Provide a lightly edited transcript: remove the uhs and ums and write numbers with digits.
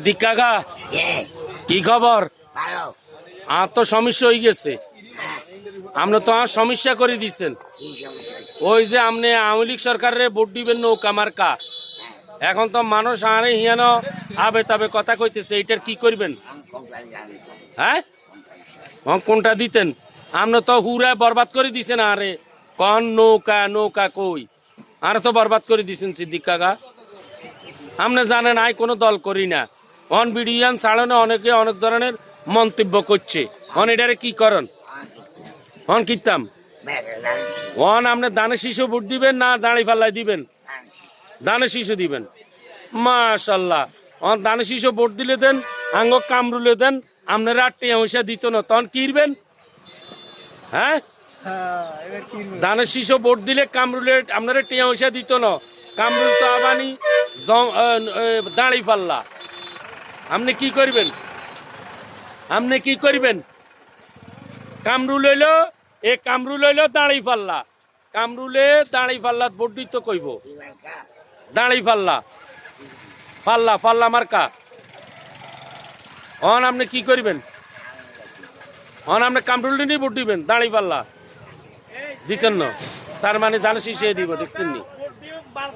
দীক্ষাগা কি খবর? আর তো সমস্যা হয়ে গেছে। আপনি তো আর সমস্যা করে দিচ্ছেন। ওই যে আপনি আওয়ামী লীগ সরকারের ভোট দিবেন নৌকা মার্কা, এখন তো মানুষ আরে হিয়ান আবে তবে কথা কইতেছে, এইটার কি করবেন? হ্যাঁ, কোনটা দিতেন? আপনি তো হুরা বরবাদ করে দিছেন। আরে কন নৌকা নৌকা কই, আর তো বরবাদ করে দিছেন সিদ্দিক কাকা। আপনি জানেন আই কোনো দল করি না। অন বিডিয়ান ছাড়ানো অনেকে অনেক ধরনের মন্তব্য করছে। অন এটারে কি করেন? অন কিতাম অন আপনি দানে শিশু ভোট দিবেন না দাঁড়ি পাল্লায় দিবেন? দানে শিশু দিবেন। মাশাল্লাহ, অন দানে শিশু ভোট দিলে দেন, আঙ্গ কামরুলে দেন, আপনারা 8 পয়সা দিত না, তখন কিরবেন? হ্যাঁ, দানের শিশু ভোট দিলে কামরুলে আপনারা 8 পয়সা দিত না। কামরুল তো আবানি দাঁড়ি পাল্লা। আপনি কি করবেন? আপনি কি করবেন? কামরুল হইল কামরুল হইল দাঁড়ি পাল্লা। কামরুলে দাঁড়ি পাল্লা ভোট দিত কইব। দাঁড়ি পাল্লা পাল্লা পাল্লা মার্কা। অন আপনি কি করবেন? অন আপনি কামরুল নিয়ে ভোট দিবেন, দাঁড়ি পাল্লা দিতেন না। তার মানে ধান শীষে দিব, দেখছেন নি?